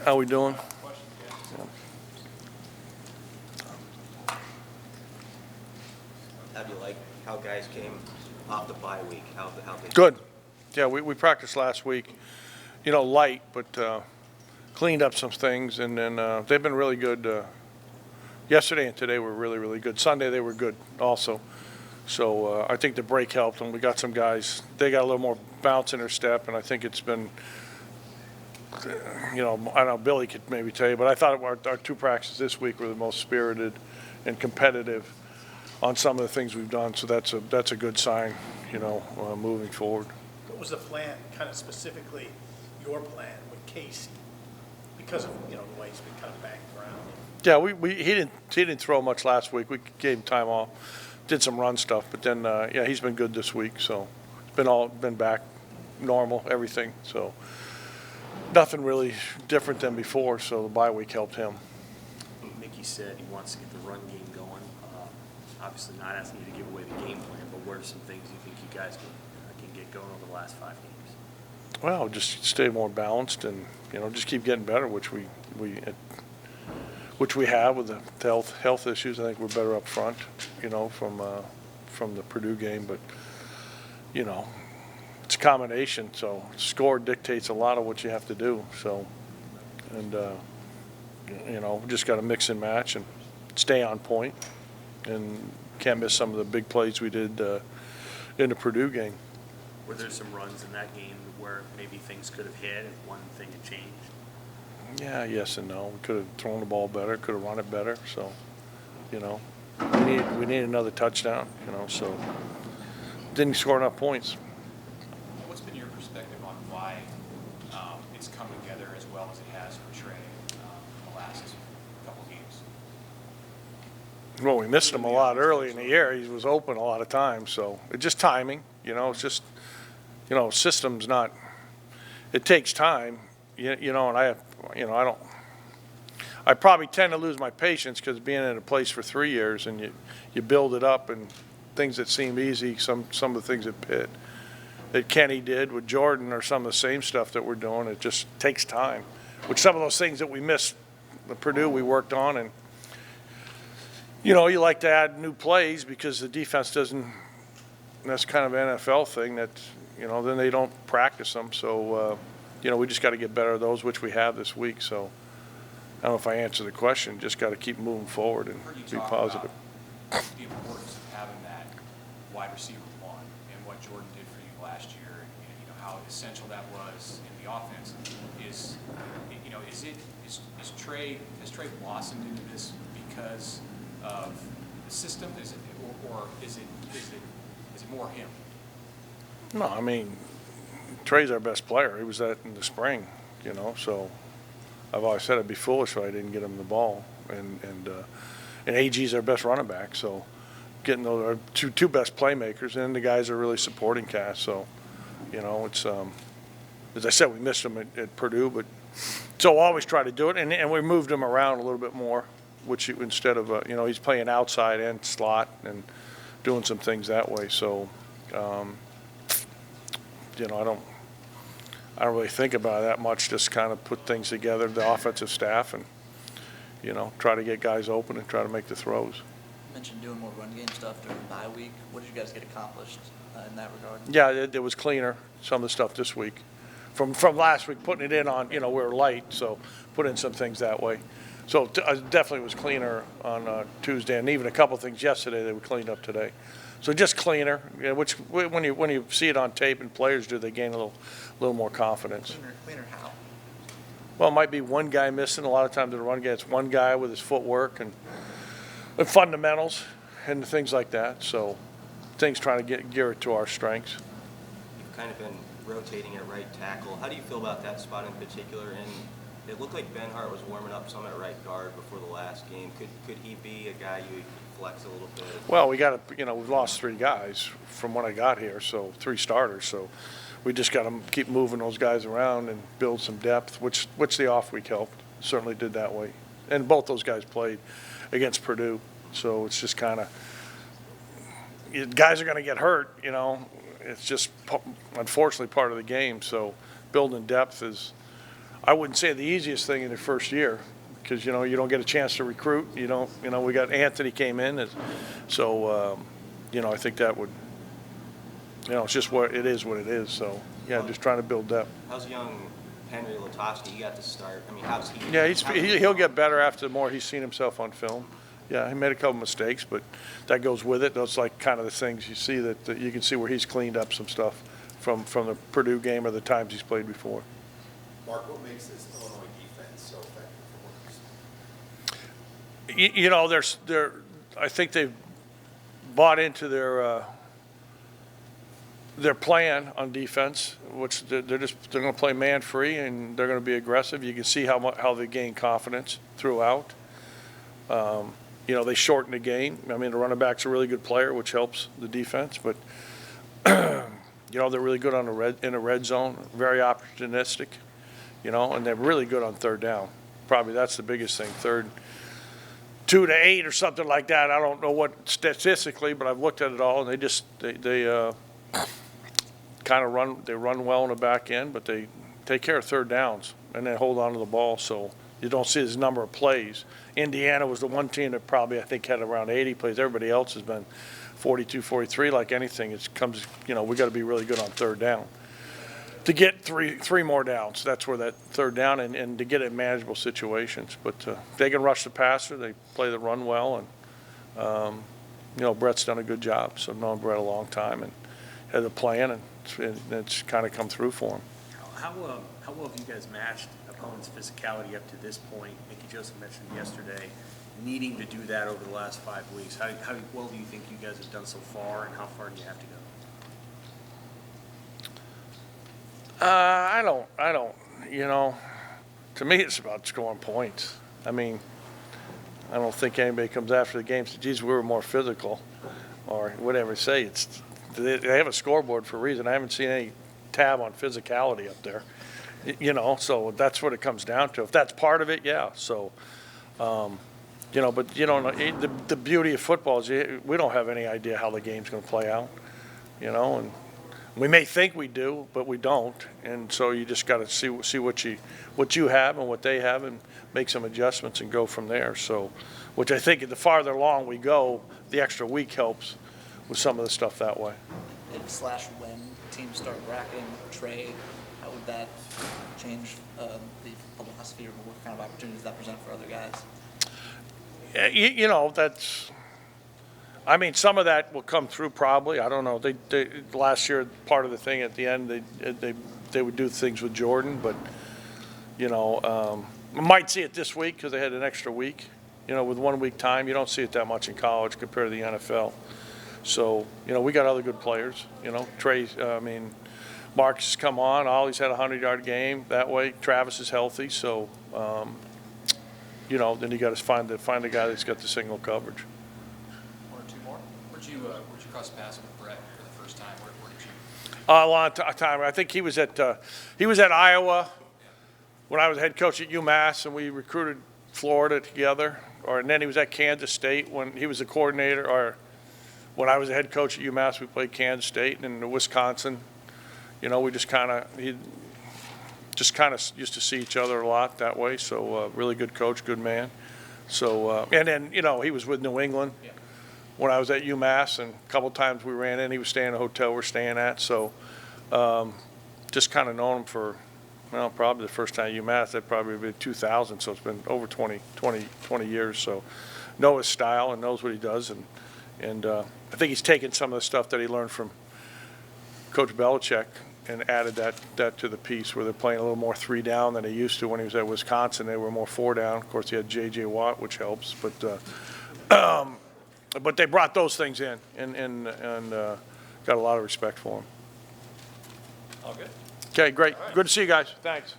How we doing? How do you like how guys came off the bye week? How they Good. Yeah, we practiced last week, light, but cleaned up some things, and then they've been really good. Yesterday and today were really, really good. Sunday they were good also. So I think the break helped, and we got some guys, they got a little more bounce in their step, and I think it's been, I don't know, Billy could maybe tell you, but I thought our two practices this week were the most spirited and competitive on some of the things we've done. So that's a good sign, moving forward. What was the plan, kind of specifically your plan with Casey? Because of, the way he's been kind of banged around. Yeah, he didn't throw much last week. We gave him time off, did some run stuff, but then he's been good this week. So been back normal, everything. So nothing really different than before. So the bye week helped him. Mickey said he wants to get the run game going. Obviously not asking you to give away the game plan, but what are some things you think you guys can get going over the last 5 games? Well, just stay more balanced and just keep getting better, which we have with the health issues. I think we're better up front, from the Purdue game, but it's a combination. So score dictates a lot of what you have to do. So, and we just got to mix and match and stay on point, and can't miss some of the big plays we did in the Purdue game. Were there some runs in that game where maybe things could have hit and one thing had changed? Yeah, yes and no. We could have thrown the ball better, could have run it better. So, we need another touchdown. So didn't score enough points. What's been your perspective on why it's come together as well as it has for Trey in the last couple games? Well, we missed him a lot early in the year. He was open a lot of times. So it's just timing. It's just, system's not. It takes time. And I probably tend to lose my patience because being in a place for 3 years and you build it up, and things that seem easy, some of the things that Kenny did with Jordan are some of the same stuff that we're doing. It just takes time. Which some of those things that we missed at Purdue we worked on, and you like to add new plays because the defense doesn't. That's kind of an NFL thing that then they don't practice them. So. We just got to get better at those, which we have this week. So I don't know if I answered the question. Just got to keep moving forward and be positive. About the importance of having that wide receiver one and what Jordan did for you last year, and how essential that was in the offense. Is Trey has Trey blossomed into this because of the system? Is it or is it more him? No, I mean, Trey's our best player. He was that in the spring, So I've always said it'd be foolish if I didn't get him the ball, and AG's our best running back. So getting those are two best playmakers, and the guys are really supporting cast. So it's as I said, we missed him at Purdue, but so always try to do it, and we moved him around a little bit more, which instead of he's playing outside and slot and doing some things that way. So. I don't really think about it that much. Just kind of put things together, the offensive staff, and try to get guys open and try to make the throws. You mentioned doing more run game stuff during the bye week. What did you guys get accomplished in that regard? Yeah, it was cleaner. Some of the stuff this week, from last week, putting it in on we were light, so put in some things that way. So definitely was cleaner on Tuesday, and even a couple things yesterday that we cleaned up today. So just cleaner, which when you see it on tape and players do, they gain a little more confidence. Cleaner how? Well, it might be one guy missing. A lot of times in the run game, it's one guy with his footwork and fundamentals and things like that. So things trying to gear it to our strengths. You've kind of been rotating at right tackle. How do you feel about that spot in particular? And it looked like Ben Hart was warming up some at right guard before the last game. Could he be a guy you flex a little bit? Well, we got to, we've lost 3 guys from when I got here, so 3 starters. So we just got to keep moving those guys around and build some depth, which the off week helped. Certainly did that way. And both those guys played against Purdue, so it's just kind of guys are going to get hurt. It's just unfortunately part of the game. So building depth is I wouldn't say the easiest thing in the first year, because, you know, you don't get a chance to recruit. You don't, you know, we got Anthony came in, so, you know, I think that would, you know, it's just what it is, so, yeah, just trying to build depth. How's young Henry Latowski? He got to start. I mean, how's he? Yeah, he'll get better after the more he's seen himself on film. Yeah, he made a couple mistakes, but that goes with it. Those like kind of the things you see that you can see where he's cleaned up some stuff from the Purdue game or the times he's played before. Mark, what makes this Illinois defense so effective for workers? You know, I think they've bought into their plan on defense, which they're going to play man free and they're going to be aggressive. You can see how they gain confidence throughout. You know, they shorten the game. I mean, the running back's a really good player, which helps the defense. But you know, they're really good in the red zone, very opportunistic. You know, and they're really good on third down. Probably that's the biggest thing. 2 to 8 or something like that. I don't know what statistically, but I've looked at it all, and they kind of run well in the back end, but they take care of third downs and then hold on to the ball. So you don't see this number of plays. Indiana was the one team that probably I think had around 80 plays. Everybody else has been 42, 43. Like anything, it comes. You know, we got to be really good on third down to get three more downs. That's where that third down and to get it in manageable situations. But they can rush the passer. They play the run well, and you know, Brett's done a good job. So I've known Brett a long time and had a plan, and it's kind of come through for him. How well have you guys matched opponents' physicality up to this point? Mickey Joseph mentioned yesterday needing to do that over the last 5 weeks. How well do you think you guys have done so far, and how far do you have to go? I don't, you know, to me it's about scoring points. I mean, I don't think anybody comes after the game and says, geez, we were more physical or whatever. Say they have a scoreboard for a reason. I haven't seen any tab on physicality up there, you know, so that's what it comes down to. If that's part of it, yeah. So, you know, but you don't know, the beauty of football is we don't have any idea how the game's going to play out, you know, and we may think we do, but we don't, and so you just got to see what you have and what they have, and make some adjustments and go from there. So, which I think the farther along we go, the extra week helps with some of the stuff that way. If / when teams start bracketing trade, how would that change the philosophy, or what kind of opportunities that present for other guys? Yeah, you know, that's. I mean, some of that will come through probably. I don't know. They last year, part of the thing at the end, they would do things with Jordan, but you know, I might see it this week because they had an extra week. You know, with 1 week time, you don't see it that much in college compared to the NFL. So you know, we got other good players. You know, Marcus has come on. Ollie's had a 100-yard game that way. Travis is healthy, so you know, then you got to find the guy that's got the single coverage. One or two more. Where'd you cross paths with Brett for the first time? Where did you? A long time. I think he was at Iowa when I was head coach at UMass, and we recruited Florida together. And then he was at Kansas State when he was a coordinator. Or when I was a head coach at UMass, we played Kansas State, and in Wisconsin. You know, we just kind of used to see each other a lot that way. So really good coach, good man. So and then you know, he was with New England. Yeah. When I was at UMass, and a couple times we ran in, he was staying in a hotel we're staying at. So just kind of known him for, well, probably the first time at UMass, that probably been 2000. So it's been over 20 years. So know his style and knows what he does. And I think he's taken some of the stuff that he learned from Coach Belichick and added that to the piece, where they're playing a little more 3 down than they used to when he was at Wisconsin. They were more 4 down. Of course, he had J.J. Watt, which helps. But they brought those things in and got a lot of respect for them. All good. Okay, great. Good to see you guys. Thanks.